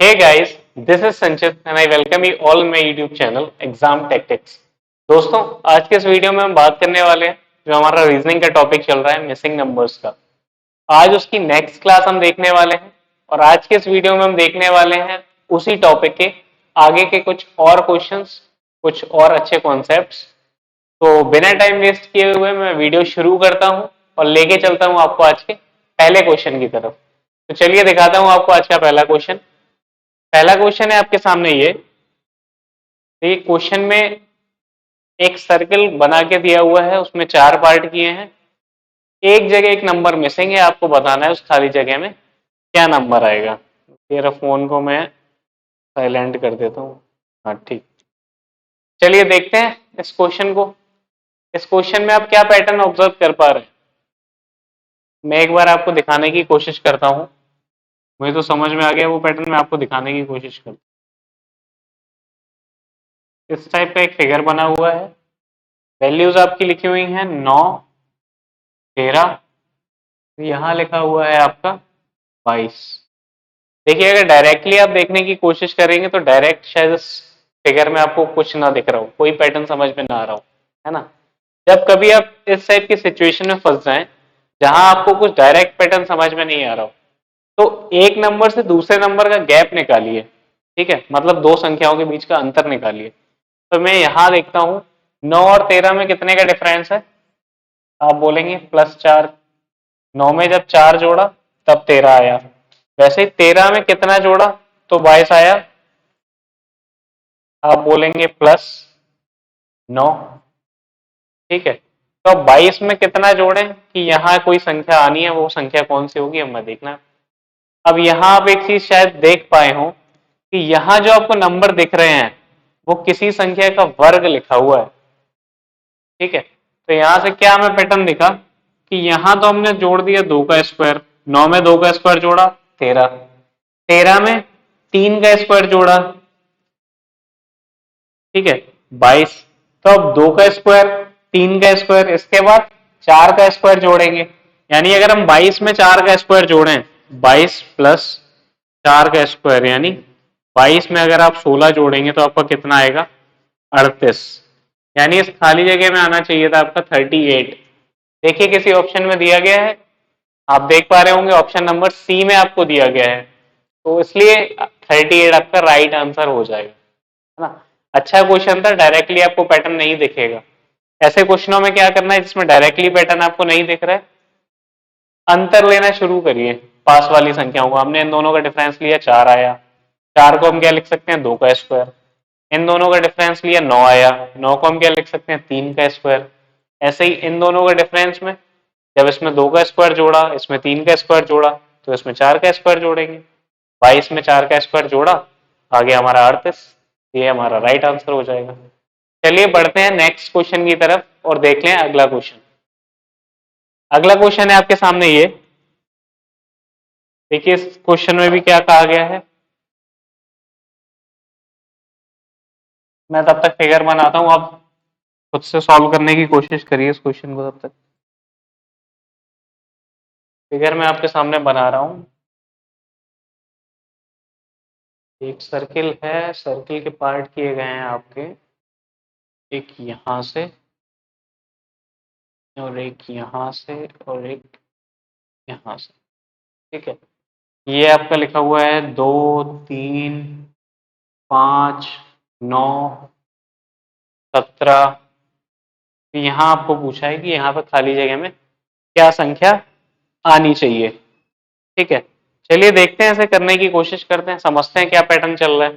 Hey guys, this is Sanchit and I welcome you all in my YouTube channel Exam Tactics। दोस्तों, आज के इस video में हम बात करने वाले हैं जो हमारा रीजनिंग का टॉपिक चल रहा है मिसिंग नंबर्स का। आज उसकी नेक्स्ट क्लास हम देखने वाले हैं और आज के इस वीडियो में हम देखने वाले हैं उसी टॉपिक के आगे के कुछ और क्वेश्चंस, कुछ और अच्छे कॉन्सेप्ट्स। तो बिना टाइम वेस्ट किए हुए मैं वीडियो शुरू करता हूँ और लेके चलता हूँ आपको आज के पहले क्वेश्चन की तरफ। तो चलिए दिखाता हूँ आपको आज का पहला क्वेश्चन। पहला क्वेश्चन है आपके सामने ये क्वेश्चन में एक सर्कल बना के दिया हुआ है, उसमें चार पार्ट किए हैं। एक जगह एक नंबर मिसिंग है, आपको बताना है उस खाली जगह में क्या नंबर आएगा। मेरा फोन को मैं साइलेंट कर देता हूँ। हाँ ठीक। चलिए देखते हैं इस क्वेश्चन को। इस क्वेश्चन में आप क्या पैटर्न ऑब्जर्व कर पा रहे हैं, मैं एक बार आपको दिखाने की कोशिश करता हूँ। मुझे तो समझ में आ गया वो पैटर्न, मैं आपको दिखाने की कोशिश करता हूँ। इस टाइप का एक फिगर बना हुआ है, वैल्यूज आपकी लिखी हुई हैं 9, 13, यहां लिखा हुआ है आपका 22। देखिए अगर डायरेक्टली आप देखने की कोशिश करेंगे तो डायरेक्ट शायद इस फिगर में आपको कुछ ना दिख रहा हो, कोई पैटर्न समझ में ना आ रहा हो, है ना। जब कभी आप इस टाइप की सिचुएशन में फंस जाएं जहां आपको कुछ डायरेक्ट पैटर्न समझ में नहीं आ रहा हो, तो एक नंबर से दूसरे नंबर का गैप निकालिए। ठीक है, मतलब दो संख्याओं के बीच का अंतर निकालिए। तो मैं यहां देखता हूं 9 और 13 में कितने का डिफरेंस है, आप बोलेंगे +4। 9 में जब 4 जोड़ा तब 13 आया। वैसे ही 13 में कितना जोड़ा तो 22 आया, आप बोलेंगे +9। ठीक है, तो अब 22 में कितना जोड़ें कि यहाँ कोई संख्या आनी है, वो संख्या कौन सी होगी हमें देखना है। अब यहाँ आप एक चीज शायद देख पाए हो कि यहाँ जो आपको नंबर दिख रहे हैं वो किसी संख्या का वर्ग लिखा हुआ है। ठीक है, तो यहां से क्या हमें पैटर्न दिखा कि यहां तो हमने जोड़ दिया 2 का स्क्वायर, 9 में 2 का स्क्वायर जोड़ा 13, 13 में 3 का स्क्वायर जोड़ा, ठीक है 22। तो अब 2 का स्क्वायर, 3 का स्क्वायर, इसके बाद 4 का स्क्वायर जोड़ेंगे। यानी अगर हम 22 में 4 का स्क्वायर जोड़ें, 22 प्लस 4 का स्क्वायर, यानी 22 में अगर आप 16 जोड़ेंगे तो आपका कितना आएगा 38। यानी इस खाली जगह में आना चाहिए था आपका 38। देखिए किसी ऑप्शन में दिया गया है, आप देख पा रहे होंगे ऑप्शन नंबर सी में आपको दिया गया है, तो इसलिए 38 आपका राइट आंसर हो जाएगा, है ना। अच्छा क्वेश्चन था, डायरेक्टली आपको पैटर्न नहीं दिखेगा। ऐसे क्वेश्चनों में क्या करना है जिसमें डायरेक्टली पैटर्न आपको नहीं दिख रहा है, अंतर लेना शुरू करिए। पास वाली संख्याओं को, हमने इन दोनों का डिफरेंस लिया 4 आया, 4 को हम क्या लिख सकते हैं 2 का स्क्वायर। इन दोनों का डिफरेंस लिया 9 आया, 9 को हम क्या लिख सकते हैं 3 का स्क्वायर। ऐसे ही इन दोनों का डिफरेंस में जब इसमें 2 का स्क्वायर जोड़ा, इसमें 3 का स्क्वायर जोड़ा, तो इसमें 4 का स्क्वायर जोड़ेंगे। 22 में 4 का स्क्वायर जोड़ा, आ गया हमारा 38। ये हमारा राइट आंसर हो जाएगा। चलिए बढ़ते हैं नेक्स्ट क्वेश्चन की तरफ और देख लें अगला क्वेश्चन। अगला क्वेश्चन है आपके सामने ये, देखिए इस क्वेश्चन में भी क्या कहा गया है। मैं तब तक फिगर बनाता हूं, आप खुद से सॉल्व करने की कोशिश करिए इस क्वेश्चन को। तब तक फिगर मैं आपके सामने बना रहा हूं। एक सर्किल है, सर्किल के पार्ट किए गए हैं आपके, एक यहां से और एक यहां से और एक यहां से। ठीक है, ये आपका लिखा हुआ है 2, 3, 5, 9, 17। तो यहाँ आपको पूछा है कि यहाँ पे खाली जगह में क्या संख्या आनी चाहिए। ठीक है, चलिए देखते हैं, ऐसे करने की कोशिश करते हैं, समझते हैं क्या पैटर्न चल रहा है।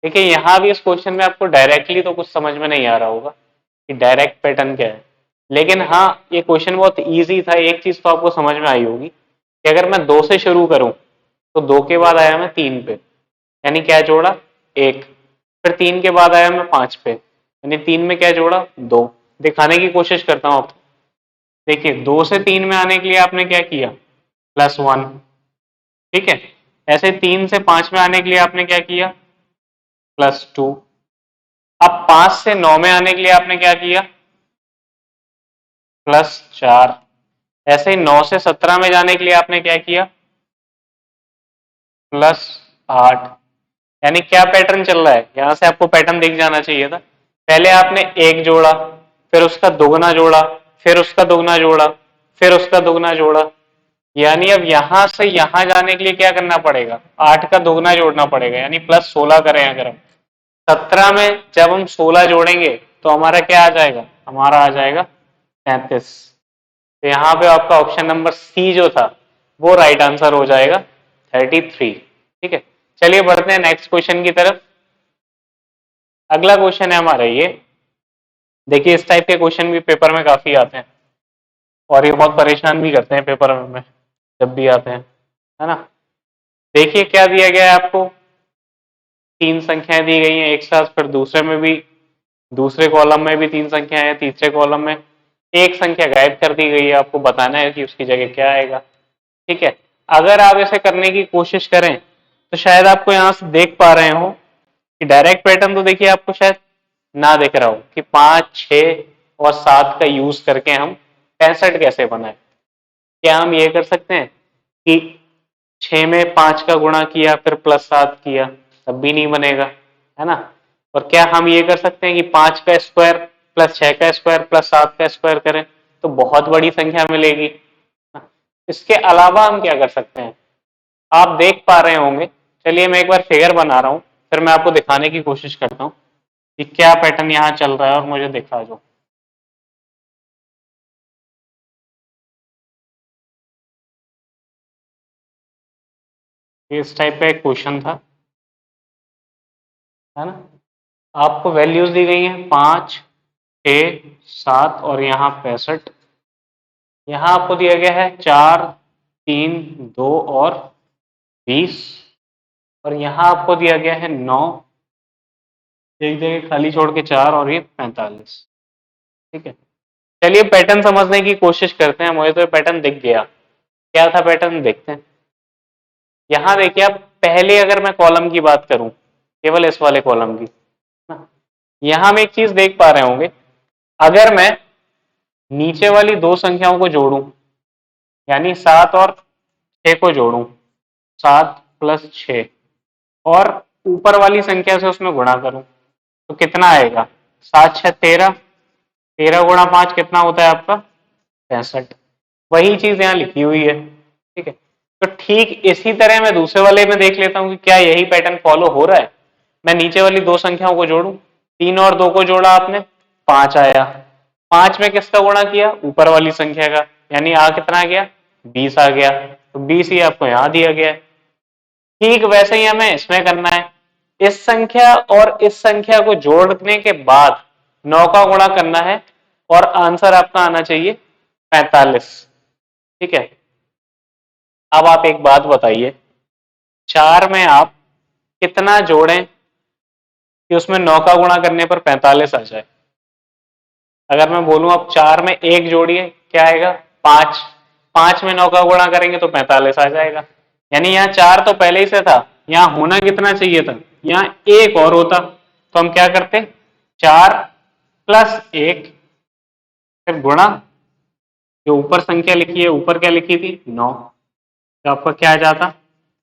देखिए यहाँ भी इस क्वेश्चन में आपको डायरेक्टली तो कुछ समझ में नहीं आ रहा होगा कि डायरेक्ट पैटर्न क्या है, लेकिन हाँ ये क्वेश्चन बहुत इजी था। एक चीज तो आपको समझ में आई होगी कि अगर मैं 2 से शुरू करूं तो 2 के बाद आया मैं 3 पे, यानी क्या जोड़ा 1। फिर 3 के बाद आया मैं 5 पे, यानी 3 में क्या जोड़ा 2। दिखाने की कोशिश करता हूं आपको। देखिए 2 से 3 में आने के लिए आपने क्या किया +1। ठीक है, ऐसे 3 से 5 में आने के लिए आपने क्या किया +2। अब 5 से 9 में आने के लिए आपने क्या किया +4। ऐसे ही 9 से 17 में जाने के लिए आपने क्या किया +8। यानी क्या पैटर्न चल रहा है, यहां से आपको पैटर्न दिख जाना चाहिए था। पहले आपने एक जोड़ा, फिर उसका दोगुना जोड़ा, फिर उसका दोगुना जोड़ा, फिर उसका दोगुना जोड़ा। यानी अब यहां से यहां जाने के लिए क्या करना पड़ेगा, 8 का दोगुना जोड़ना पड़ेगा, यानी +16 करें अगर हम 17 में जब हम 16 जोड़ेंगे तो हमारा क्या आ जाएगा, हमारा आ जाएगा 33। तो यहाँ पे आपका ऑप्शन नंबर सी जो था वो राइट आंसर हो जाएगा 33। ठीक है, चलिए बढ़ते हैं नेक्स्ट क्वेश्चन की तरफ। अगला क्वेश्चन है हमारा ये, देखिए इस टाइप के क्वेश्चन भी पेपर में काफी आते हैं और ये बहुत परेशान भी करते हैं पेपर में जब भी आते हैं, है ना। देखिए क्या दिया गया है आपको, 3 संख्याएं दी गई हैं एक साथ, फिर दूसरे में भी, दूसरे कॉलम में भी 3 संख्याएं हैं, तीसरे कॉलम में एक संख्या गायब कर दी गई है, आपको बताना है कि उसकी जगह क्या आएगा। ठीक है, अगर आप ऐसे करने की कोशिश करें तो शायद आपको यहां से देख पा रहे हो कि डायरेक्ट पैटर्न तो देखिए आपको शायद ना दिख रहा हो कि 5, 6 और 7 का यूज करके हम 65 कैसे बनाए। क्या हम ये कर सकते हैं कि 6 में 5 का गुणा किया फिर +7 किया, तब भी नहीं बनेगा, है ना। और क्या हम ये कर सकते हैं कि 5 का स्क्वायर +6 का स्क्वायर +7 का स्क्वायर करें, तो बहुत बड़ी संख्या मिलेगी। इसके अलावा हम क्या कर सकते हैं, आप देख पा रहे होंगे, चलिए मैं एक बार फिगर बना रहा हूं, फिर मैं आपको दिखाने की कोशिश करता हूं कि क्या पैटर्न यहाँ चल रहा है और मुझे दिखा जो। इस टाइप का एक क्वेश्चन था, है ना। आपको वैल्यूज दी गई हैं 5, 6, 7 और यहाँ 65। यहाँ आपको दिया गया है 4, 3, 2 और 20, और यहाँ आपको दिया गया है 9, एक जगह खाली छोड़ के 4 और ये 45। ठीक है, चलिए पैटर्न समझने की कोशिश करते हैं। मुझे तो ये पैटर्न दिख गया, क्या था पैटर्न देखते हैं। यहाँ देखिए, आप पहले अगर मैं कॉलम की बात करूं, केवल इस वाले कॉलम की ना, यहाँ हम एक चीज देख पा रहे होंगे, अगर मैं नीचे वाली दो संख्याओं को जोड़ूं, यानी 7 और 6 को जोड़ूं, 7 + 6, और ऊपर वाली संख्या से उसमें गुणा करूं, तो कितना आएगा, 7, 6, 13, 13 गुणा 5 कितना होता है आपका 65। वही चीज यहाँ लिखी हुई है। ठीक है, तो ठीक इसी तरह मैं दूसरे वाले में देख लेता हूँ कि क्या यही पैटर्न फॉलो हो रहा है। मैं नीचे वाली दो संख्याओं को जोड़ू, 3 और 2 को जोड़ा आपने, 5 आया, 5 में किसका गुणा किया, ऊपर वाली संख्या का, यानी आ कितना आ गया 20 आ गया, तो 20 ही आपको यहां दिया गया है। ठीक वैसे ही हमें इसमें करना है, इस संख्या और इस संख्या को जोड़ने के बाद 9 का गुणा करना है और आंसर आपका आना चाहिए 45। ठीक है, अब आप एक बात बताइए, 4 में आप कितना जोड़ें कि उसमें 9 का गुणा करने पर 45 आ जाए। अगर मैं बोलूं आप 4 में 1 जोड़िए, क्या आएगा 5, 5 में 9 का गुणा करेंगे तो 45 आ जाएगा। यानी यहाँ 4 तो पहले ही से था, यहाँ होना कितना चाहिए था, यहाँ 1 और होता, तो हम क्या करते, 4 + 1 फिर गुणा, जो ऊपर संख्या लिखी है, ऊपर क्या लिखी थी 9, तो आपका क्या आ जाता,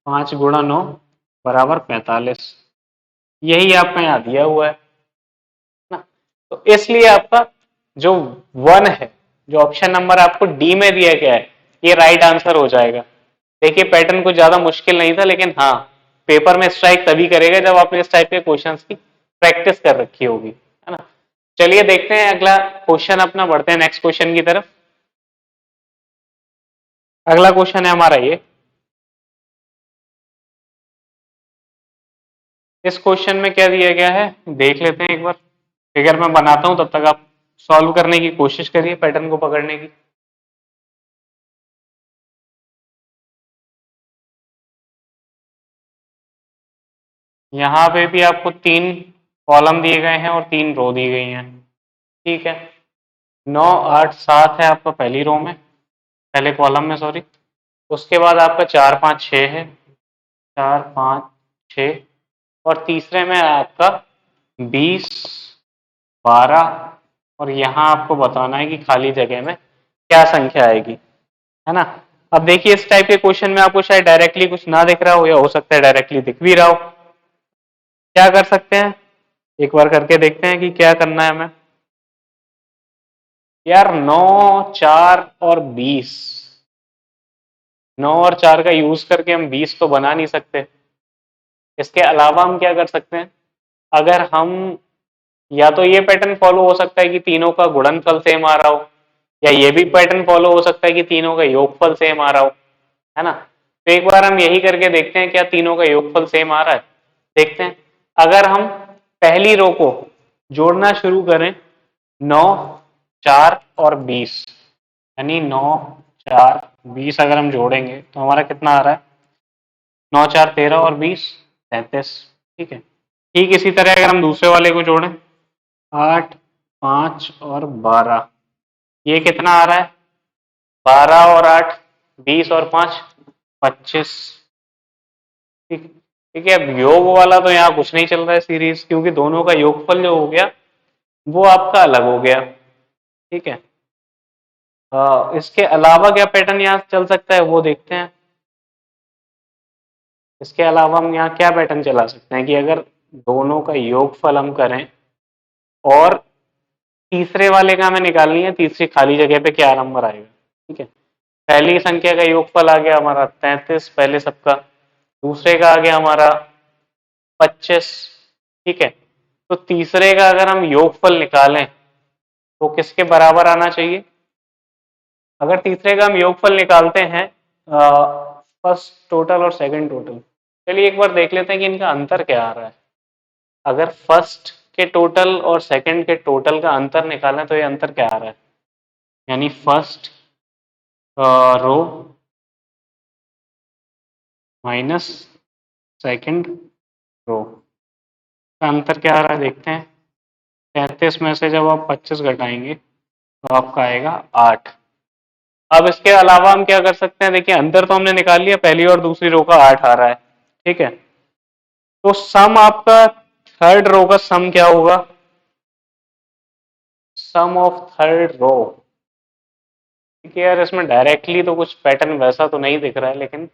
5 × 9 = 45। यही आपका यहाँ दिया हुआ है ना। तो इसलिए आपका जो 1 है, जो ऑप्शन नंबर आपको डी में दिया गया है, ये राइट आंसर हो जाएगा। देखिए पैटर्न कुछ ज्यादा मुश्किल नहीं था, लेकिन हाँ पेपर में स्ट्राइक तभी करेगा जब आपने इस टाइप के क्वेश्चंस की प्रैक्टिस कर रखी होगी, है ना। चलिए देखते हैं अगला क्वेश्चन अपना, बढ़ते हैं नेक्स्ट क्वेश्चन की तरफ। अगला क्वेश्चन है हमारा ये, इस क्वेश्चन में क्या दिया गया है देख लेते हैं एक बार। फिगर मैं बनाता हूं, तब तक आप सॉल्व करने की कोशिश करिए पैटर्न को पकड़ने की। यहाँ पे भी आपको 3 कॉलम दिए गए हैं और 3 रो दी गई हैं। ठीक है, 9, 8, 7 है आपका पहली रो में, पहले कॉलम में सॉरी। उसके बाद आपका 4, 5, 6 है, 4, 5, 6, और तीसरे में आपका 20, 12, और यहाँ आपको बताना है कि खाली जगह में क्या संख्या आएगी, है ना। अब देखिए इस टाइप के क्वेश्चन में आपको शायद डायरेक्टली कुछ ना दिख रहा हो, या हो सकता है डायरेक्टली दिख भी रहा हो। क्या कर सकते हैं, एक बार करके देखते हैं कि क्या करना है हमें। यार 9, 4 और 20, 9 और 4 का यूज करके हम 20 तो बना नहीं सकते। इसके अलावा हम क्या कर सकते हैं, अगर हम, या तो ये पैटर्न फॉलो हो सकता है कि तीनों का गुणनफल सेम आ रहा हो, या ये भी पैटर्न फॉलो हो सकता है कि तीनों का योगफल सेम आ रहा हो, है ना। तो एक बार हम यही करके देखते हैं क्या तीनों का योगफल सेम आ रहा है, देखते हैं। अगर हम पहली रो को जोड़ना शुरू करें, 9, 4 और 20, यानी 9, 4, 20 अगर हम जोड़ेंगे तो हमारा कितना आ रहा है, 9, 4, 13 और 20, 33। ठीक है। ठीक इसी तरह अगर हम दूसरे वाले को जोड़ें, 8, 5 और 12, ये कितना आ रहा है, 12 और 8, 20 और 5, 25। ठीक, ठीक है। अब योग वाला तो यहाँ कुछ नहीं चल रहा है सीरीज, क्योंकि दोनों का योगफल जो हो गया वो आपका अलग हो गया। ठीक है। इसके अलावा क्या पैटर्न यहाँ चल सकता है वो देखते हैं। इसके अलावा हम यहाँ क्या पैटर्न चला सकते हैं कि अगर दोनों का योगफल हम करें और तीसरे वाले का हमें निकालनी है, तीसरी खाली जगह पे क्या नंबर आएगा। ठीक है। पहली संख्या का योगफल आ गया हमारा 33 पहले सबका, दूसरे का आ गया हमारा 25। ठीक है। तो तीसरे का अगर हम योगफल निकालें तो किसके बराबर आना चाहिए, अगर तीसरे का हम योगफल निकालते हैं फर्स्ट टोटल और सेकंड टोटल, चलिए एक बार देख लेते हैं कि इनका अंतर क्या आ रहा है। अगर फर्स्ट के टोटल और सेकंड के टोटल का अंतर निकालें तो ये अंतर क्या आ रहा है, यानी first row minus second row का अंतर क्या आ रहा है, देखते हैं। 33 में से जब आप 25 घटाएंगे तो आपका आएगा 8। अब इसके अलावा हम क्या कर सकते हैं, देखिए अंतर तो हमने निकाल लिया, पहली और दूसरी रो का 8 आ रहा है। ठीक है। तो सम आपका थर्ड रो का सम क्या होगा, सम ऑफ थर्ड रो। ठीक है यार, इसमें डायरेक्टली तो कुछ पैटर्न वैसा तो नहीं दिख रहा है, लेकिन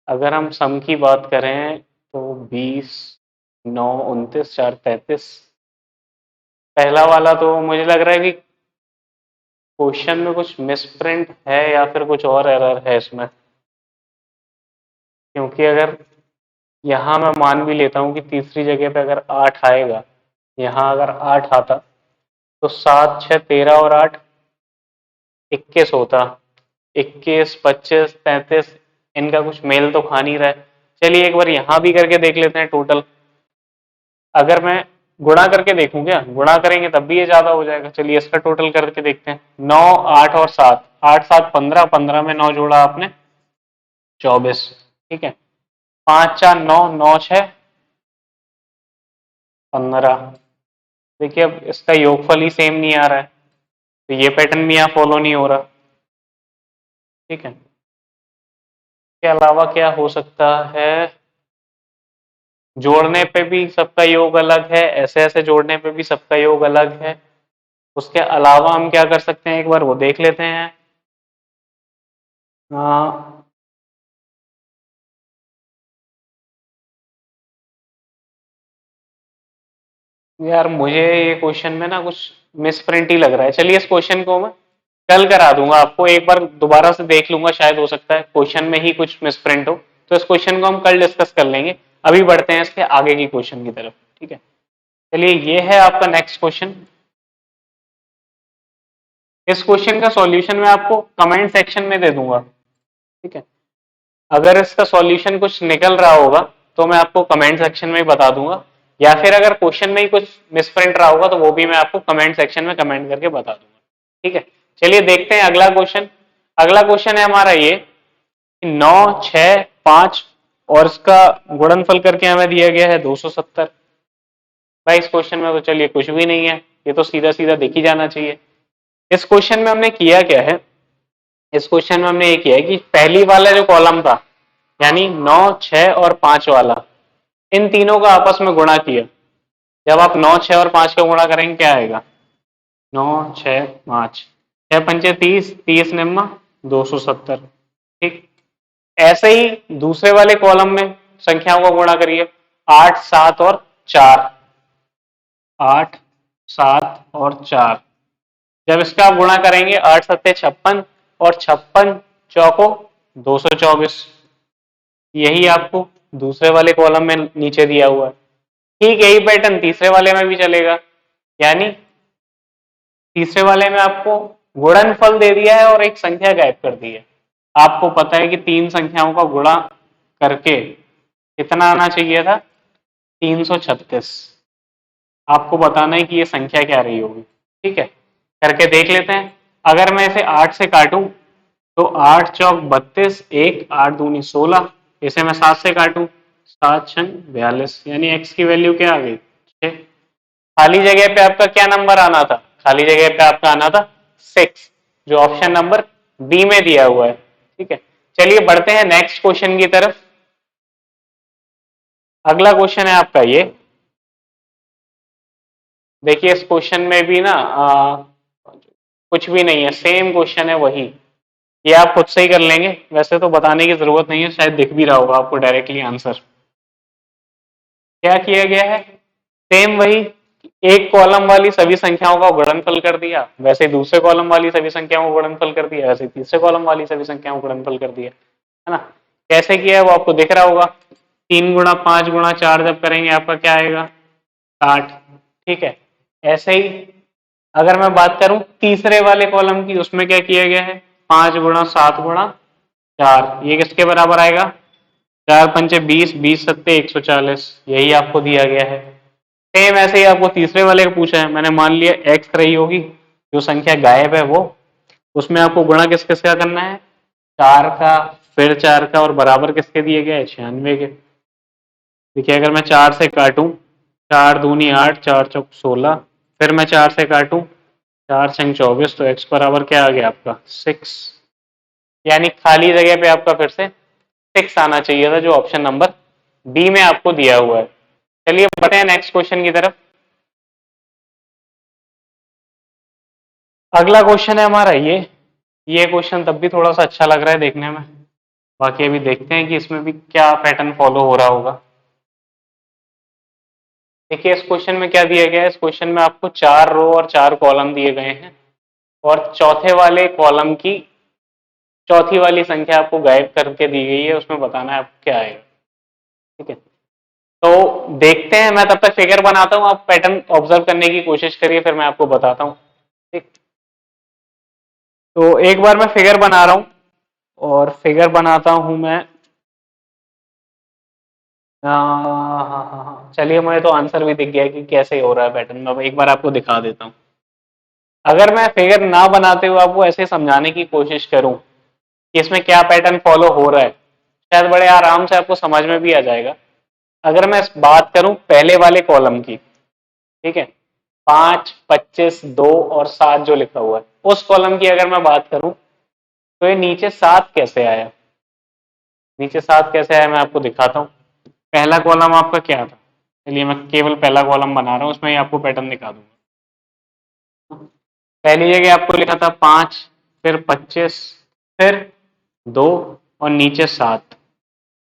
अगर हम सम की बात करें तो 20, 9, 29, 4, 33, पहला वाला तो मुझे लग रहा है कि क्वेश्चन में कुछ मिसप्रिंट है या फिर कुछ और एरर है इसमें, क्योंकि अगर यहाँ मैं मान भी लेता हूँ कि तीसरी जगह पे अगर 8 आएगा, यहाँ अगर 8 आता तो 7, 6, 13 और 8, 21 होता। 21, 25, 33, इनका कुछ मेल तो खा नहीं रहा है। चलिए एक बार यहाँ भी करके देख लेते हैं टोटल। अगर मैं गुणा करके देखूं, क्या गुणा करेंगे तब भी ये ज्यादा हो जाएगा। चलिए इसका टोटल करके देखते हैं। 9, 8 और 7, 8, 7, 15, 15 में 9 जोड़ा आपने 24। ठीक है। 5, 4, 9, 9, 6, 15। देखिए अब इसका योगफल ही सेम नहीं आ रहा है, तो ये पैटर्न भी यहाँ फॉलो नहीं हो रहा। ठीक है। इसके अलावा क्या हो सकता है, जोड़ने पे भी सबका योग अलग है, ऐसे ऐसे जोड़ने पे भी सबका योग अलग है। उसके अलावा हम क्या कर सकते हैं, एक बार वो देख लेते हैं। यार मुझे ये क्वेश्चन में ना कुछ मिसप्रिंट ही लग रहा है। चलिए इस क्वेश्चन को मैं कल करा दूंगा आपको, एक बार दोबारा से देख लूंगा, शायद हो सकता है क्वेश्चन में ही कुछ मिसप्रिंट हो। तो इस क्वेश्चन को हम कल डिस्कस कर लेंगे। अभी बढ़ते हैं इसके आगे की क्वेश्चन की तरफ। ठीक है। चलिए ये है आपका नेक्स्ट क्वेश्चन। इस क्वेश्चन का सॉल्यूशन मैं आपको कमेंट सेक्शन में दे दूंगा। ठीक है। अगर इसका सॉल्यूशन कुछ निकल रहा होगा तो मैं आपको कमेंट सेक्शन में बता दूंगा, या फिर अगर क्वेश्चन में ही कुछ मिसप्रिंट रहा होगा तो वो भी मैं आपको कमेंट सेक्शन में कमेंट करके बता दूंगा। ठीक है। चलिए देखते हैं अगला क्वेश्चन। अगला क्वेश्चन है हमारा ये, 9, 6, 5 और इसका गुणनफल करके हमें दिया गया है 270। भाई इस क्वेश्चन में तो चलिए कुछ भी नहीं है, ये तो सीधा सीधा दिख ही जाना चाहिए। इस क्वेश्चन में हमने किया क्या है, इस क्वेश्चन में हमने ये किया है कि पहली वाला जो कॉलम था, यानी 9, 6 और 5 वाला, इन तीनों का आपस में गुणा किया। जब आप 9, 6 और 5 का गुणा करेंगे क्या आएगा, 9, 6, 5, 6 पंचे 30, 30 निम्मा 270। ठीक। ऐसे ही दूसरे वाले कॉलम में संख्याओं को गुणा करिए। 8, 7 और 4, 8, 7 और 4। जब इसका आप गुणा करेंगे 8 सत्ते 56 और 56 चौको 224। यही आपको दूसरे वाले कॉलम में नीचे दिया हुआ है। ठीक यही पैटर्न तीसरे वाले में भी चलेगा, यानी तीसरे वाले में आपको गुणनफल दे दिया है और एक संख्या गायब कर दी है। आपको पता है कि तीन संख्याओं का गुणा करके कितना आना चाहिए था, 336। आपको बताना है कि ये संख्या क्या रही होगी। ठीक है, करके देख लेते हैं। अगर मैं इसे 8 से काटूं तो 8 चौक 32, 1 8 दूनी 16। इसे मैं 7 से काटूं, 7 छंग 42, यानी x की वैल्यू क्या आ गई, 6। खाली जगह पे आपका क्या नंबर आना था, खाली जगह पे आपका आना था 6, जो ऑप्शन नंबर बी में दिया हुआ है। ठीक है, चलिए बढ़ते हैं नेक्स्ट क्वेश्चन की तरफ। अगला क्वेश्चन है आपका ये। देखिए इस क्वेश्चन में भी ना कुछ भी नहीं है, सेम क्वेश्चन है वही। ये आप खुद से ही कर लेंगे, वैसे तो बताने की जरूरत नहीं है, शायद दिख भी रहा होगा आपको डायरेक्टली आंसर। क्या किया गया है, सेम वही। एक कॉलम वाली सभी संख्याओं का गुणनफल कर दिया, वैसे दूसरे कॉलम वाली सभी संख्याओं को गुणनफल कर दिया, वैसे तीसरे कॉलम वाली सभी संख्याओं को गुणनफल कर दिया, है ना। कैसे किया है वो आपको दिख रहा होगा। 3 गुणा 5 गुणा 4 जब करेंगे आपका क्या आएगा, 60। ठीक है, ऐसे ही अगर मैं बात करूं तीसरे वाले कॉलम की, उसमें क्या किया गया है, 5 गुणा 7 गुणा 4, ये किसके बराबर आएगा, 4 पंचे 20, 20 सत्ते 140, यही आपको दिया गया है। सेम ऐसे ही आपको तीसरे वाले का पूछा है, मैंने मान लिया एक्स रही होगी, जो संख्या गायब है वो, उसमें आपको गुणा किस किस का करना है, 4 का, फिर 4 का, और बराबर किसके दिए गए हैं, 96 के। देखिए अगर मैं 4 से काटूं, 4 दूनी 8, 4 चौक 16, फिर मैं 4 से काटूं, 4 छंग 24, तो x बराबर क्या आ गया आपका 6। यानी खाली जगह पे आपका फिर से 6 आना चाहिए था, जो ऑप्शन नंबर बी में आपको दिया हुआ है। चलिए बढ़ते हैं नेक्स्ट क्वेश्चन की तरफ। अगला क्वेश्चन है हमारा ये क्वेश्चन तब भी थोड़ा सा अच्छा लग रहा है देखने में। बाकी अभी देखते हैं कि इसमें भी क्या पैटर्न फॉलो हो रहा होगा। देखिए इस क्वेश्चन में क्या दिया गया है, इस क्वेश्चन में आपको 4 रो और 4 कॉलम दिए गए हैं, और चौथे वाले कॉलम की चौथी वाली संख्या आपको गायब करके दी गई है, उसमें बताना है आपको क्या आएगा। ठीक है, तो देखते हैं, मैं तब तक फिगर बनाता हूं, आप पैटर्न ऑब्जर्व करने की कोशिश करिए, फिर मैं आपको बताता हूं। ठीक, तो एक बार मैं फिगर बना रहा हूं, और फिगर बनाता हूं मैं। हाँ हाँ हाँ हाँ, चलिए मुझे तो आंसर भी दिख गया कि कैसे हो रहा है पैटर्न, मैं एक बार आपको दिखा देता हूँ। अगर मैं फिगर ना बनाते हुए आपको ऐसे समझाने की कोशिश करूं कि इसमें क्या पैटर्न फॉलो हो रहा है, शायद बड़े आराम से आपको समझ में भी आ जाएगा। अगर मैं बात करूं पहले वाले कॉलम की, ठीक है, 5, 25, 2 और 7 जो लिखा हुआ है, उस कॉलम की अगर मैं बात करूं तो ये नीचे 7 कैसे आया, नीचे 7 कैसे आया मैं आपको दिखाता हूं। पहला कॉलम आपका क्या था, चलिए मैं केवल पहला कॉलम बना रहा हूं, उसमें ही आपको पैटर्न दिखा दूंगा। पहली जगह आपको लिखा था 5, फिर 25, फिर 2 और नीचे 7।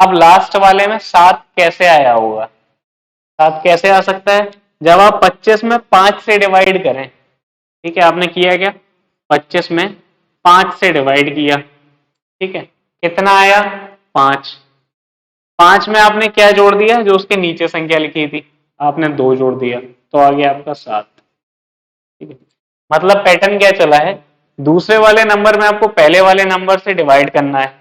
अब लास्ट वाले में 7 कैसे आया होगा, 7 कैसे आ सकता है, जब आप 25 में 5 से डिवाइड करें। ठीक है, आपने किया क्या, 25 में 5 से डिवाइड किया, ठीक है, कितना आया, 5। 5 में आपने क्या जोड़ दिया, जो उसके नीचे संख्या लिखी थी, आपने 2 जोड़ दिया, तो आ गया आपका 7। ठीक है, मतलब पैटर्न क्या चला है, दूसरे वाले नंबर में आपको पहले वाले नंबर से डिवाइड करना है,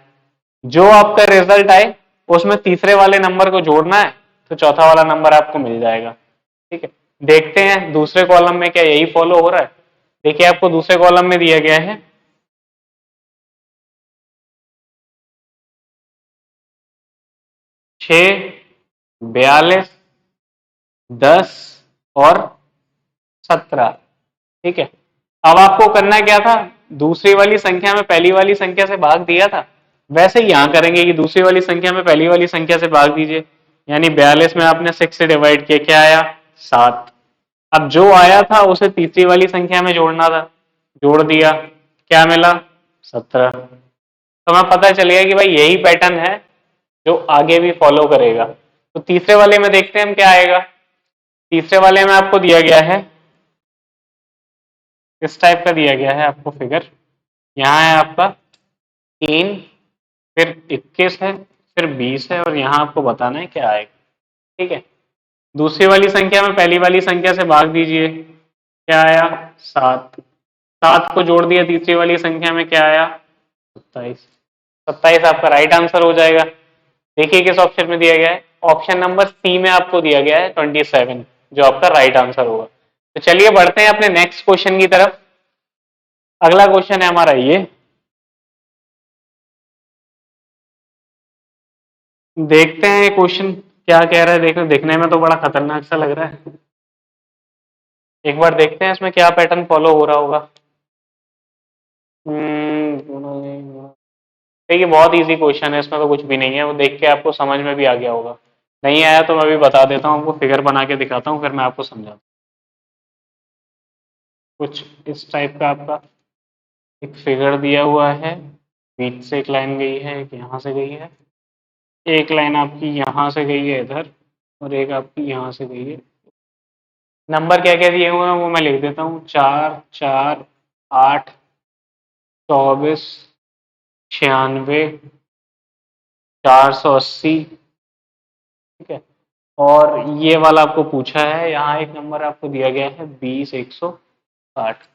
जो आपका रिजल्ट आए उसमें तीसरे वाले नंबर को जोड़ना है, तो चौथा वाला नंबर आपको मिल जाएगा। ठीक है, देखते हैं दूसरे कॉलम में क्या यही फॉलो हो रहा है। देखिए आपको दूसरे कॉलम में दिया गया है 6, 42, 10 और 17। ठीक है, अब आपको करना क्या था, दूसरी वाली संख्या में पहली वाली संख्या से भाग दिया था, वैसे ही यहां करेंगे कि दूसरी वाली संख्या में पहली वाली संख्या से भाग दीजिए। यानी 42 में आपने 6 से डिवाइड किया, क्या आया, 7। अब जो आया था उसे तीसरी वाली संख्या में जोड़ना था, जोड़ दिया, क्या मिला, 17। तो हमें पता चल गया कि भाई यही पैटर्न है जो आगे भी फॉलो करेगा। तो तीसरे वाले में देखते हैं हम क्या आएगा। तीसरे वाले में आपको दिया गया है, इस टाइप का दिया गया है आपको फिगर। यहाँ है आपका 3, फिर 21 है, फिर 20 है, और यहाँ आपको बताना है क्या आएगा। ठीक है, दूसरी वाली संख्या में पहली वाली संख्या से भाग दीजिए, क्या आया 7। 7 को जोड़ दिया तीसरी वाली संख्या में, क्या आया 27। 27 आपका राइट आंसर हो जाएगा। देखिए किस ऑप्शन में दिया गया है, ऑप्शन नंबर सी में आपको दिया गया है 27, जो आपका राइट आंसर होगा। तो चलिए बढ़ते हैं अपने नेक्स्ट क्वेश्चन की तरफ। अगला क्वेश्चन है हमारा ये, देखते हैं क्वेश्चन क्या कह रहा है। देखो, देखने में तो बड़ा खतरनाक सा लग रहा है, एक बार देखते हैं इसमें क्या पैटर्न फॉलो हो रहा होगा। देखिए बहुत इजी क्वेश्चन है, इसमें तो कुछ भी नहीं है, वो देख के आपको समझ में भी आ गया होगा। नहीं आया तो मैं भी बता देता हूँ आपको, फिगर बना के दिखाता हूँ, फिर मैं आपको समझाता हूँ। कुछ इस टाइप का आपका एक फिगर दिया हुआ है, बीच से एक लाइन गई है, एक यहाँ से गई है, एक लाइन आपकी यहाँ से गई है इधर, और एक आपकी यहाँ से गई है। नंबर क्या क्या दिए हुए हैं वो मैं लिख देता हूँ, 4, 4, 8, 24, 96, 480। ठीक है, और ये वाला आपको पूछा है, यहाँ एक नंबर आपको दिया गया है 20, 160।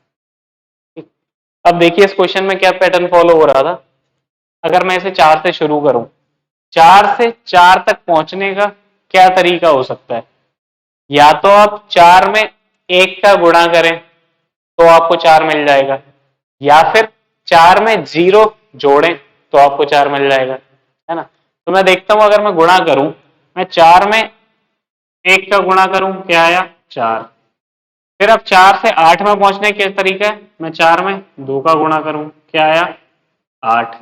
अब देखिए इस क्वेश्चन में क्या पैटर्न फॉलो हो रहा था। अगर मैं इसे 4 से शुरू करूं, 4 से 4 तक पहुंचने का क्या तरीका हो सकता है। या तो आप 4 में 1 का गुणा करें तो आपको 4 मिल जाएगा, या फिर 4 में 0 जोड़ें तो आपको 4 मिल जाएगा, है ना। तो मैं देखता हूं, अगर मैं गुणा करूं, मैं 4 में 1 का गुणा करूं, क्या आया 4। फिर अब 4 से 8 में पहुंचने का तरीका है, मैं 4 में 2 का गुणा करूं, क्या आया 8।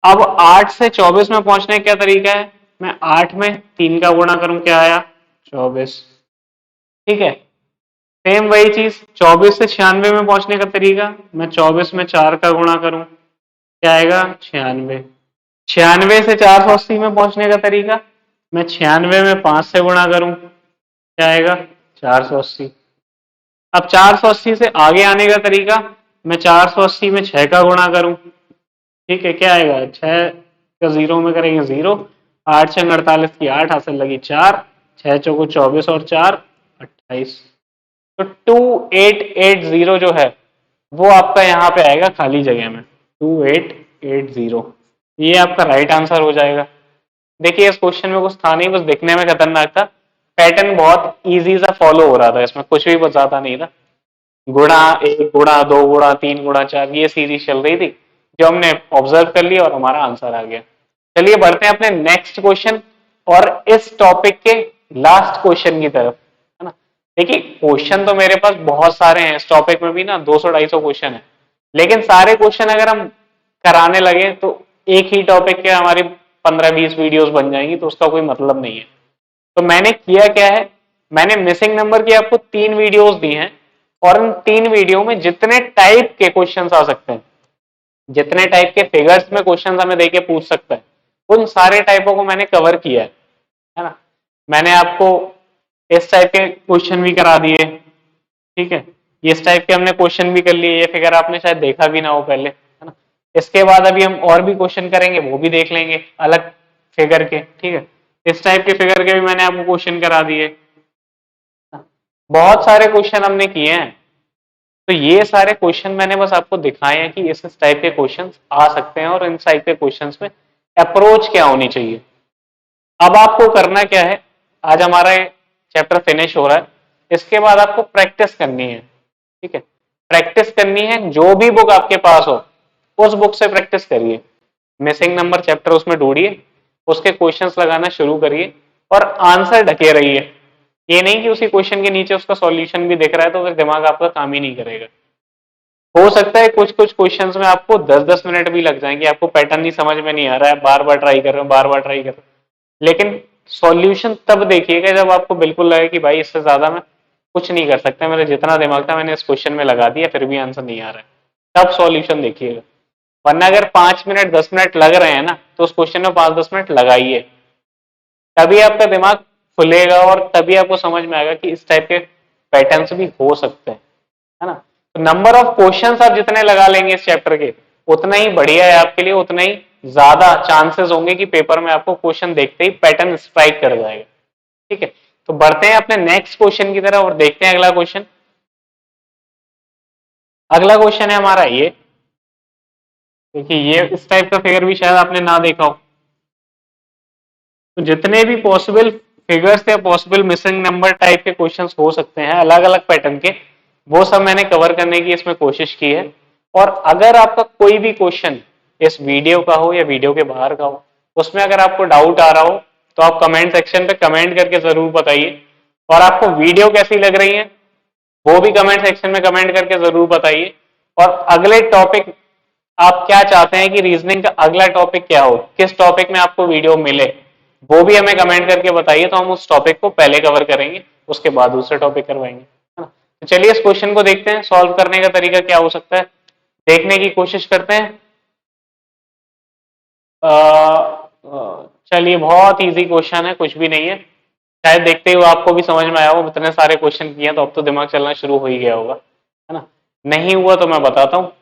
अब 8 से 24 में पहुंचने का क्या तरीका है, मैं 8 में 3 का गुणा करूं, क्या आया 24। ठीक है, सेम वही चीज 24 से 96 में पहुंचने का तरीका, मैं 24 में 4 का गुणा करूं, क्या आएगा 96। 96 से 480 में पहुंचने का तरीका, मैं 96 में 5 से गुणा करूं, क्या आएगा 480। अब 480 से आगे आने का तरीका, मैं 480 में 6 का गुणा करूं, ठीक है, क्या आएगा 6 का 0 में करेंगे 0, 8 6 48 की 8, हासिल लगी 4, 6 चौको 24 और 4 28। तो 2880 जो है वो आपका यहाँ पे आएगा खाली जगह में, 2880, ये आपका राइट आंसर हो जाएगा। देखिए इस क्वेश्चन में कुछ था नहीं, बस दिखने में खतरनाक था, पैटर्न बहुत इजी सा फॉलो हो रहा था, इसमें कुछ भी बताता नहीं था। गुणा 1, गुणा 2, गुणा 3, गुणा 4, ये सीरीज चल रही थी, जो हमने ऑब्जर्व कर लिया और हमारा आंसर आ गया। चलिए बढ़ते हैं अपने नेक्स्ट क्वेश्चन और इस टॉपिक के लास्ट क्वेश्चन की तरफ, है ना। देखिए क्वेश्चन तो मेरे पास बहुत सारे हैं, इस टॉपिक में भी ना 200-250 क्वेश्चन है, लेकिन सारे क्वेश्चन अगर हम कराने लगे तो एक ही टॉपिक के हमारी 15-20 वीडियोस बन जाएंगी, तो उसका कोई मतलब नहीं है। तो मैंने किया क्या है, मैंने मिसिंग नंबर की आपको 3 वीडियोस दी हैं, और इन 3 वीडियो में जितने टाइप के क्वेश्चंस आ सकते हैं, जितने टाइप के फिगर्स में क्वेश्चंस हमें देके पूछ सकता है, उन सारे टाइपों को मैंने कवर किया है ना। मैंने आपको इस टाइप के क्वेश्चन भी करा दिए, ठीक है, ये इस टाइप के हमने क्वेश्चन भी कर लिए, ये फिगर आपने शायद देखा भी ना हो पहले, है ना। इसके बाद अभी हम और भी क्वेश्चन करेंगे, वो भी देख लेंगे अलग फिगर के, ठीक है। इस टाइप के फिगर के भी मैंने आपको क्वेश्चन करा दिए, बहुत सारे क्वेश्चन हमने किए हैं। तो ये सारे क्वेश्चन मैंने बस आपको दिखाए हैं कि इस टाइप के क्वेश्चंस आ सकते हैं, और इन टाइप के क्वेश्चंस में अप्रोच क्या होनी चाहिए। अब आपको करना क्या है, आज हमारा चैप्टर फिनिश हो रहा है, इसके बाद आपको प्रैक्टिस करनी है, ठीक है। प्रैक्टिस करनी है, जो भी बुक आपके पास हो उस बुक से प्रैक्टिस करिए, मिसिंग नंबर चैप्टर उसमें ढूंढिए, उसके क्वेश्चंस लगाना शुरू करिए और आंसर ढके रहिए। ये नहीं कि उसी क्वेश्चन के नीचे उसका सॉल्यूशन भी दिख रहा है तो फिर दिमाग आपका काम ही नहीं करेगा। हो सकता है कुछ कुछ क्वेश्चंस में आपको 10-10 मिनट भी लग जाएंगे, आपको पैटर्न नहीं समझ में नहीं आ रहा है, बार बार ट्राई कर रहे हो, बार बार ट्राई कर रहे हो, लेकिन सॉल्यूशन तब देखिएगा जब आपको बिल्कुल लगे कि भाई इससे ज्यादा मैं कुछ नहीं कर सकता, मेरा जितना दिमाग था मैंने इस क्वेश्चन में लगा दिया फिर भी आंसर नहीं आ रहा है, तब सॉल्यूशन देखिएगा। वरना अगर 5 मिनट 10 मिनट लग रहे हैं ना, तो उस क्वेश्चन में 5-10 मिनट लगाइए, तभी आपका दिमाग खुलेगा और तभी आपको समझ में आएगा कि इस टाइप के पैटर्न्स भी हो सकते हैं, है ना। तो नंबर ऑफ क्वेश्चंस आप जितने लगा लेंगे इस चैप्टर के उतना ही बढ़िया है आपके लिए, उतना ही ज्यादा चांसेस होंगे कि पेपर में आपको क्वेश्चन देखते ही पैटर्न स्ट्राइक कर जाएगा। ठीक है, तो बढ़ते हैं अपने नेक्स्ट क्वेश्चन की तरफ और देखते हैं अगला क्वेश्चन। अगला क्वेश्चन है हमारा ये, देखिए ये इस टाइप का फिगर भी शायद आपने ना देखा हो। तो जितने भी पॉसिबल फिगर्स या पॉसिबल मिसिंग नंबर टाइप के क्वेश्चंस हो सकते हैं अलग अलग पैटर्न के, वो सब मैंने कवर करने की इसमें कोशिश की है। और अगर आपका कोई भी क्वेश्चन इस वीडियो का हो या वीडियो के बाहर का हो, उसमें अगर आपको डाउट आ रहा हो तो आप कमेंट सेक्शन पे कमेंट करके जरूर बताइए। और आपको वीडियो कैसी लग रही है वो भी कमेंट सेक्शन में कमेंट करके जरूर बताइए। और अगले टॉपिक आप क्या चाहते हैं कि रीजनिंग का अगला टॉपिक क्या हो, किस टॉपिक में आपको वीडियो मिले, वो भी हमें कमेंट करके बताइए, तो हम उस टॉपिक को पहले कवर करेंगे, उसके बाद दूसरा टॉपिक करवाएंगे, है ना। तो चलिए इस क्वेश्चन को देखते हैं, सॉल्व करने का तरीका क्या हो सकता है देखने की कोशिश करते हैं। चलिए बहुत इजी क्वेश्चन है, कुछ भी नहीं है, शायद देखते हुए आपको भी समझ में आया होगा। इतने सारे क्वेश्चन किए हैं तो अब तो दिमाग चलना शुरू हो ही गया होगा, है ना। नहीं हुआ तो मैं बताता हूँ।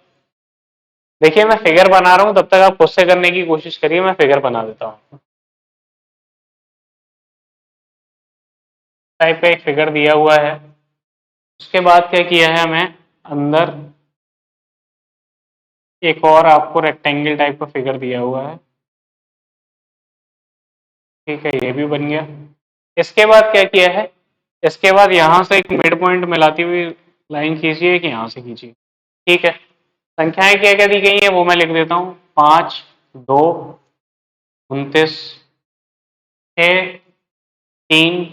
देखिए मैं फिगर बना रहा हूं, तब तक आप खुद से करने की कोशिश करिए, मैं फिगर बना देता हूं। टाइप का एक फिगर दिया हुआ है, उसके बाद क्या किया है हमें, अंदर एक और आपको रेक्टेंगल टाइप का फिगर दिया हुआ है। ठीक है, ये भी बन गया। इसके बाद क्या किया है, इसके बाद यहां से एक मिड पॉइंट मिलाती हुई लाइन खींचिए कि यहां से खींचिए। ठीक है, संख्याएं क्या क्या दी गई है वो मैं लिख देता हूँ, 5, 2, 29, 6, 3,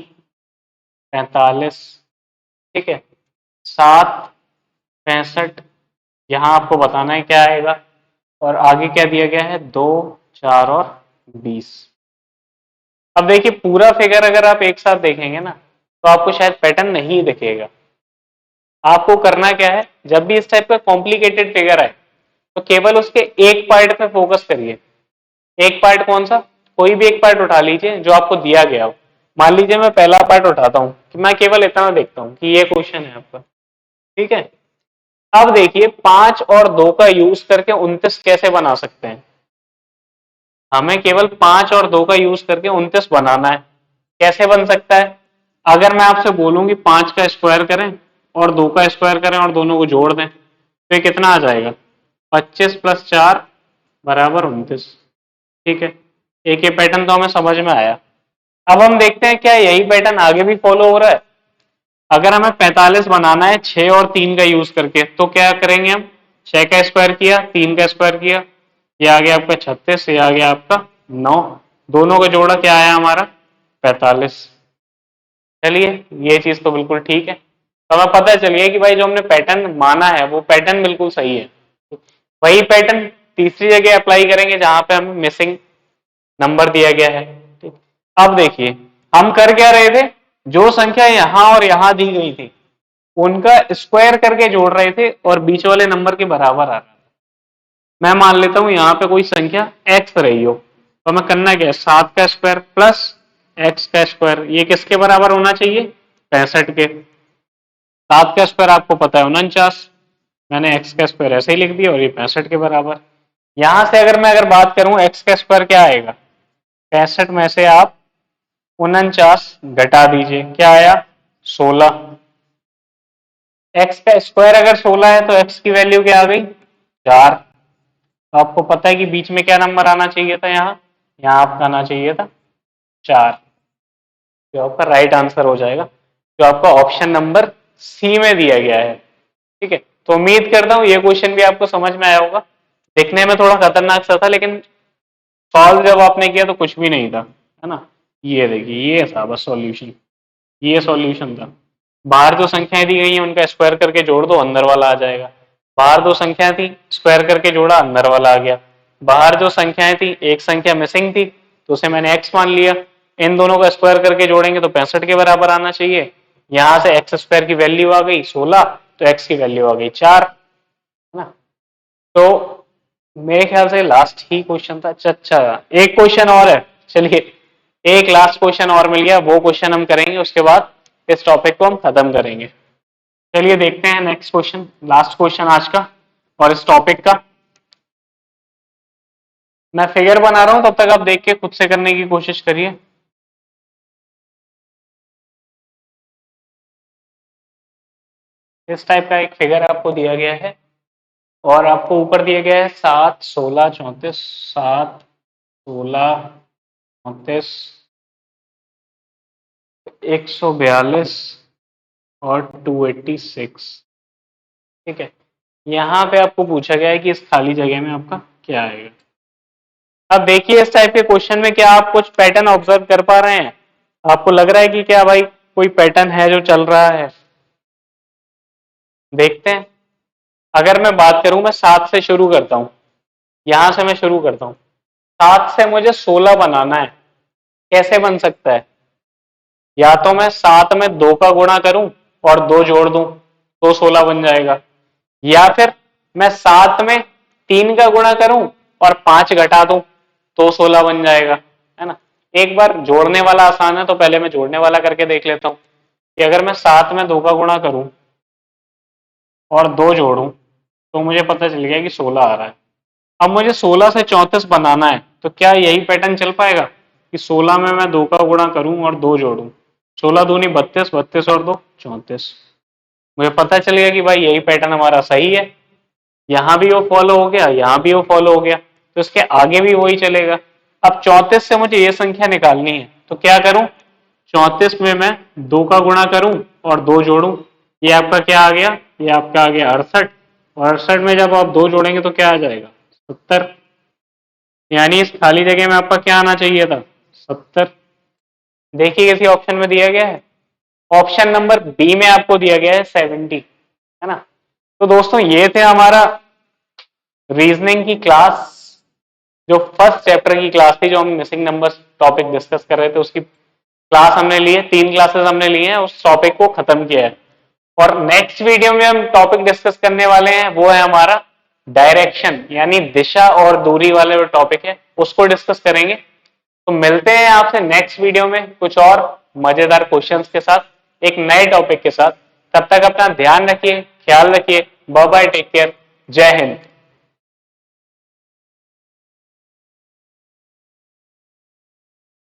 45। ठीक है, 7, 65, यहाँ आपको बताना है क्या आएगा। और आगे क्या दिया गया है, 2, 4 और 20। अब देखिए पूरा फिगर अगर आप एक साथ देखेंगे ना तो आपको शायद पैटर्न नहीं दिखेगा। आपको करना क्या है, जब भी इस टाइप का कॉम्प्लिकेटेड फिगर आए तो केवल उसके एक पार्ट पे फोकस करिए। एक पार्ट कौन सा, कोई भी एक पार्ट उठा लीजिए जो आपको दिया गया हो। मान लीजिए मैं पहला पार्ट उठाता हूं कि मैं केवल इतना देखता हूं कि ये क्वेश्चन है आपका। ठीक है, अब देखिए 5 और 2 का यूज करके 29 कैसे बना सकते हैं। हमें केवल 5 और 2 का यूज करके 29 बनाना है। कैसे बन सकता है, अगर मैं आपसे बोलूं कि 5 का स्क्वायर करें और 2 का स्क्वायर करें और दोनों को जोड़ दें तो ये कितना आ जाएगा, 25 + 4 = 29। ठीक है, एक ये पैटर्न तो हमें समझ में आया। अब हम देखते हैं क्या यही पैटर्न आगे भी फॉलो हो रहा है। अगर हमें 45 बनाना है 6 और 3 का यूज करके तो क्या करेंगे हम, 6 का स्क्वायर किया, 3 का स्क्वायर किया, ये आ गया आपका 36, ये आ गया आपका 9, दोनों का जोड़ा क्या आया हमारा 45। चलिए ये चीज तो बिल्कुल ठीक है, तो हमें पता चल गया कि भाई जो हमने पैटर्न माना है वो पैटर्न बिल्कुल सही है। वही पैटर्न तीसरी जगह अप्लाई करेंगे जहां पे हमें मिसिंग नंबर दिया गया है। ठीक, अब देखिए हम कर क्या रहे थे, जो संख्या यहां और यहां दी गई थी उनका स्क्वायर करके जोड़ रहे थे और बीच वाले नंबर के बराबर आ रहा था। मैं मान लेता हूं यहाँ पे कोई संख्या x रही हो, तो हमें करना क्या है, 7 का स्क्वायर प्लस x का स्क्वायर, ये किसके बराबर होना चाहिए, 65 के। 7 का स्क्वायर आपको पता है 49, मैंने x का स्क्वायर ऐसे ही लिख दिया और ये 65 के बराबर। यहां से अगर बात करूं x का स्क्वायर क्या आएगा, 65 में से आप 49 घटा दीजिए, क्या आया 16। x का स्क्वायर अगर 16 है तो x की वैल्यू क्या आ गई 4। तो आपको पता है कि बीच में क्या नंबर आना चाहिए था, यहाँ आपका आना चाहिए था 4, जो आपका राइट आंसर हो जाएगा, जो आपका ऑप्शन नंबर सी में दिया गया है। ठीक है, तो उम्मीद करता हूँ ये क्वेश्चन भी आपको समझ में आया होगा। दिखने में थोड़ा खतरनाक सा था लेकिन सॉल्व जब आपने किया तो कुछ भी नहीं था, है ना। ये देखिए ये था बस सॉल्यूशन, ये सॉल्यूशन था। बाहर जो संख्याएं दी गई हैं उनका स्क्वायर करके जोड़ दो, अंदर वाला आ जाएगा। बाहर दो संख्या थी, स्क्वायर करके जोड़ा, अंदर वाला आ गया। बाहर जो संख्याएं थी एक संख्या मिसिंग थी तो उसे मैंने x मान लिया, इन दोनों का स्क्वायर करके जोड़ेंगे तो 65 के बराबर आना चाहिए। यहां से एक्स स्क्वायर की वैल्यू आ गई 16, तो x की वैल्यू आ गई 4, है ना। तो मेरे ख्याल से लास्ट ही क्वेश्चन था। अच्छा एक क्वेश्चन और है, चलिए एक लास्ट क्वेश्चन और मिल गया, वो क्वेश्चन हम करेंगे, उसके बाद इस टॉपिक को हम खत्म करेंगे। चलिए देखते हैं नेक्स्ट क्वेश्चन, लास्ट क्वेश्चन आज का और इस टॉपिक का। मैं फिगर बना रहा हूं, तब तक आप देख के खुद से करने की कोशिश करिए। इस टाइप का एक फिगर आपको दिया गया है और आपको ऊपर दिया गया है 7, 16, 34, 7, 16, 34, 142 और 286। ठीक है, यहाँ पे आपको पूछा गया है कि इस खाली जगह में आपका क्या आएगा। अब देखिए इस टाइप के क्वेश्चन में क्या आप कुछ पैटर्न ऑब्जर्व कर पा रहे हैं? आपको लग रहा है कि क्या भाई कोई पैटर्न है जो चल रहा है? देखते हैं। अगर मैं बात करूं, मैं 7 से शुरू करता हूं, यहां से मैं शुरू करता हूं। 7 से मुझे 16 बनाना है, कैसे बन सकता है? या तो मैं 7 में 2 का गुणा करूं और 2 जोड़ दूं तो 16 बन जाएगा, या फिर मैं 7 में 3 का गुणा करूं और 5 घटा दूं तो 16 बन जाएगा, है ना। एक बार जोड़ने वाला आसान है तो पहले मैं जोड़ने वाला करके देख लेता हूं कि अगर मैं 7 में 2 का गुणा करूं और 2 जोड़ूं तो मुझे पता चल गया कि 16 आ रहा है। अब मुझे 16 से 34 बनाना है, तो क्या यही पैटर्न चल पाएगा कि 16 में मैं 2 का गुणा करूं और 2 जोड़ूं? 16 दूनी 32, 32 और 2 34। मुझे पता चल गया कि भाई यही पैटर्न हमारा सही है, यहां भी वो फॉलो हो गया, यहां भी वो फॉलो हो गया, तो इसके आगे भी वही चलेगा। अब 34 से मुझे ये संख्या निकालनी है, तो क्या करूं? 34 में मैं 2 का गुणा करूं और 2 जोड़ूं, ये आपका क्या आ गया? ये आपका आ गया 68, और 68 में जब आप 2 जोड़ेंगे तो क्या आ जाएगा? 70। यानी इस खाली जगह में आपका क्या आना चाहिए था? 70। देखिए किसी ऑप्शन में दिया गया है, ऑप्शन नंबर बी में आपको दिया गया है 70, है ना। तो दोस्तों ये थे हमारा रीजनिंग की क्लास, जो फर्स्ट चैप्टर की क्लास थी, जो हम मिसिंग नंबर्स टॉपिक डिस्कस कर रहे थे, उसकी क्लास हमने ली है, 3 क्लासेस हमने ली हैं, उस टॉपिक को खत्म किया है। और नेक्स्ट वीडियो में हम टॉपिक डिस्कस करने वाले हैं, वो है हमारा डायरेक्शन, यानी दिशा और दूरी वाले जो टॉपिक है उसको डिस्कस करेंगे। तो मिलते हैं आपसे नेक्स्ट वीडियो में कुछ और मजेदार क्वेश्चंस के साथ, एक नए टॉपिक के साथ। तब तक अपना ध्यान रखिए, ख्याल रखिए। बाय बाय, टेक केयर, जय हिंद।